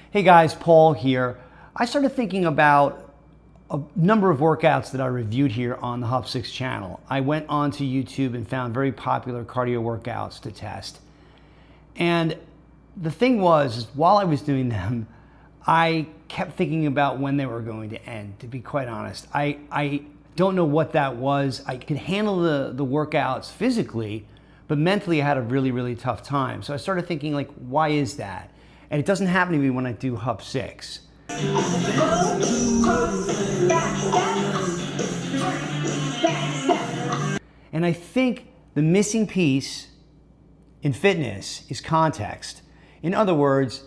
Hey guys, Paul here. I started thinking about a number of workouts that I reviewed here on the HupSix channel. I went onto YouTube and found very popular cardio workouts to test. And the thing was, while I was doing them, I kept thinking about when they were going to end, to be quite honest. I don't know what that was. I could handle the workouts physically, but mentally I had a really tough time. So I started thinking, like, why is that? And it doesn't happen to me when I do HupSix. And I think the missing piece in fitness is context. In other words,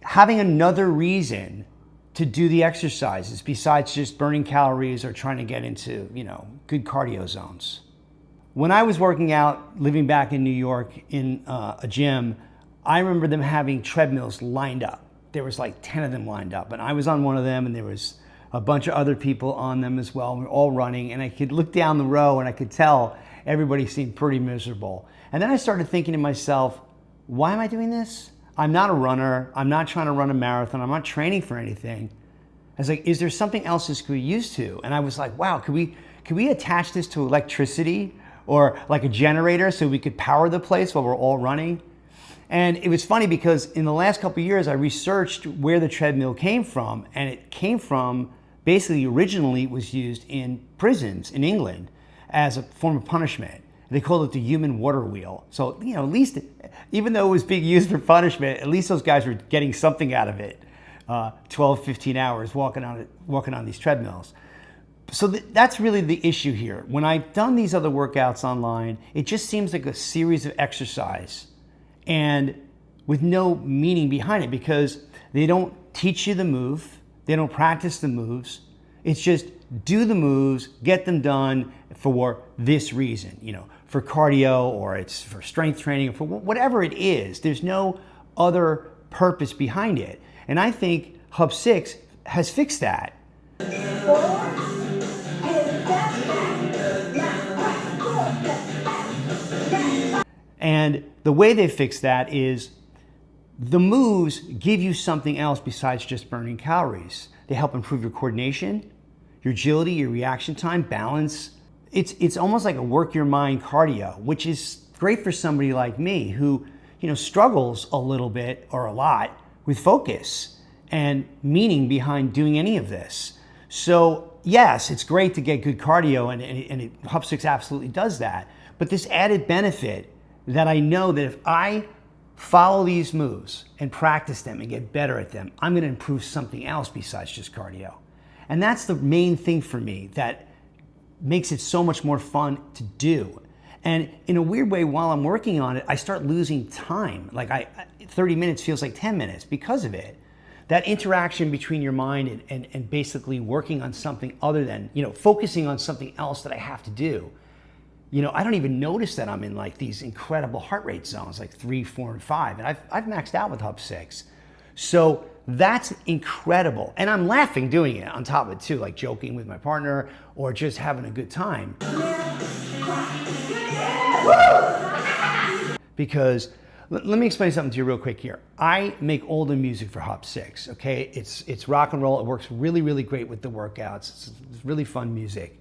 having another reason to do the exercises besides just burning calories or trying to get into, good cardio zones. When I was working out, living back in New York in a gym, I remember them having treadmills lined up. There was like 10 of them lined up, and I was on one of them, and there was a bunch of other people on them as well. We were all running, and I could look down the row and I could tell everybody seemed pretty miserable. And then I started thinking to myself, why am I doing this? I'm not a runner. I'm not trying to run a marathon. I'm not training for anything. I was like, is there something else this could be used to? And I was like, wow, could we attach this to electricity or like a generator so we could power the place while we're all running? And it was funny because in the last couple of years, I researched where the treadmill came from, and it came from, basically originally it was used in prisons in England as a form of punishment. They called it the human water wheel. So, at least, even though it was being used for punishment, at least those guys were getting something out of it. 12, 15 hours walking on these treadmills. So that's really the issue here. When I've done these other workouts online, it just seems like a series of exercise and with no meaning behind it, because they don't teach you the move, they don't practice the moves. It's just do the moves, get them done for this reason, for cardio, or it's for strength training, or for whatever it is. There's no other purpose behind it. And I think HupSix has fixed that. And the way they fix that is the moves give you something else besides just burning calories. They help improve your coordination, your agility, your reaction time, balance. It's almost like a work your mind cardio, which is great for somebody like me who, struggles a little bit or a lot with focus and meaning behind doing any of this. So yes, it's great to get good cardio, and HupSix absolutely does that. But this added benefit that I know that if I follow these moves and practice them and get better at them, I'm gonna improve something else besides just cardio. And that's the main thing for me that makes it so much more fun to do. And in a weird way, while I'm working on it, I start losing time. Like 30 minutes feels like 10 minutes because of it. That interaction between your mind and basically working on something other than, focusing on something else that I have to do. I don't even notice that I'm in like these incredible heart rate zones, like 3, 4, and 5. And I've maxed out with HupSix. So that's incredible. And I'm laughing doing it on top of it too, like joking with my partner or just having a good time. Because let me explain something to you real quick here. I make all the music for HupSix, okay? It's rock and roll. It works really great with the workouts. It's really fun music.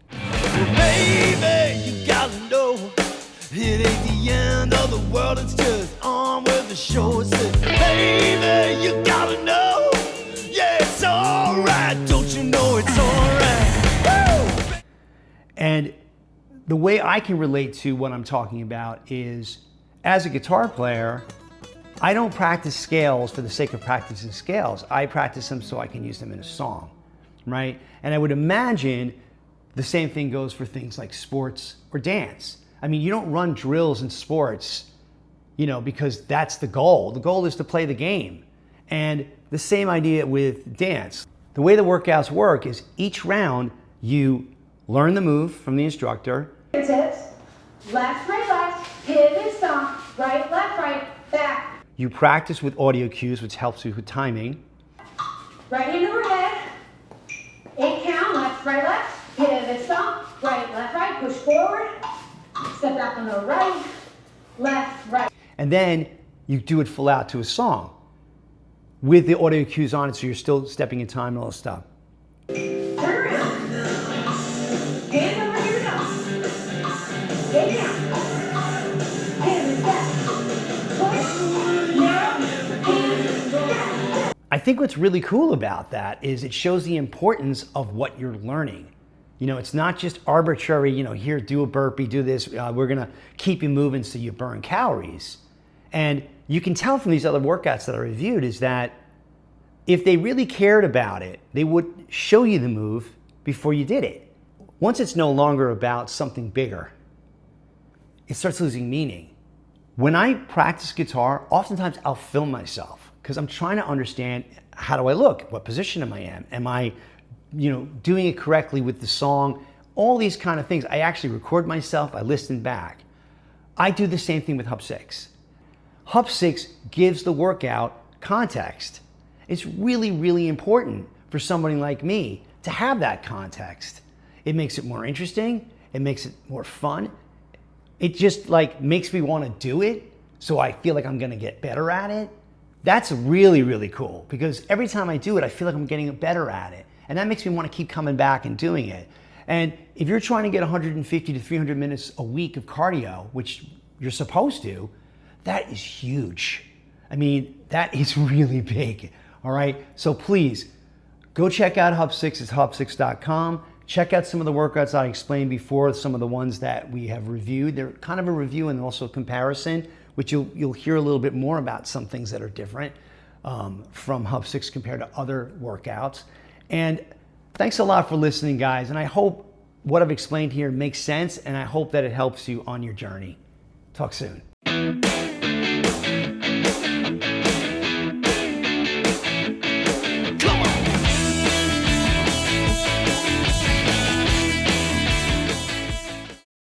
Baby, you gotta know, it ain't the end of the world, it's just on with the show. Baby, you gotta know, yeah, it's alright, don't you know it's alright. Woo! And the way I can relate to what I'm talking about is, as a guitar player, I don't practice scales for the sake of practicing scales. I practice them so I can use them in a song, right? And I would imagine the same thing goes for things like sports or dance. I mean, you don't run drills in sports, because that's the goal. The goal is to play the game. And the same idea with dance. The way the workouts work is each round you learn the move from the instructor. Tips, left, right, left, pivot, stomp, right, left, right, back. You practice with audio cues, which helps you with timing. Right hand overhead, 8 count, left, right, pivot, stomp, right, left, right, push forward, step back on the right, left, right. And then you do it full out to a song. with the audio cues on it, so you're still stepping in time and all this stuff. Turn around. Hand over here now. Stay down. Hand back. Push. Now. Hand back. I think what's really cool about that is it shows the importance of what you're learning. You know, it's not just arbitrary, you know, here, do a burpee, do this, we're gonna keep you moving so you burn calories. And you can tell from these other workouts that I reviewed is that if they really cared about it, they would show you the move before you did it. Once it's no longer about something bigger, it starts losing meaning. When I practice guitar, oftentimes I'll film myself because I'm trying to understand, how do I look? What position am I in? Am I, you know, doing it correctly with the song? All these kind of things. I actually record myself, I listen back. I do the same thing with HupSix. HupSix gives the workout context. It's really, really important for somebody like me to have that context. It makes it more interesting. It makes it more fun. It just like makes me want to do it, so I feel like I'm going to get better at it. That's really, really cool because every time I do it, I feel like I'm getting better at it. And that makes me want to keep coming back and doing it. And if you're trying to get 150 to 300 minutes a week of cardio, which you're supposed to, that is huge. I mean, that is really big. All right. So please go check out HupSix. It's HupSix.com. Check out some of the workouts I explained before, some of the ones that we have reviewed. They're kind of a review and also a comparison, which you'll hear a little bit more about some things that are different from HupSix compared to other workouts. And thanks a lot for listening, guys. And I hope what I've explained here makes sense, and I hope that it helps you on your journey. Talk soon.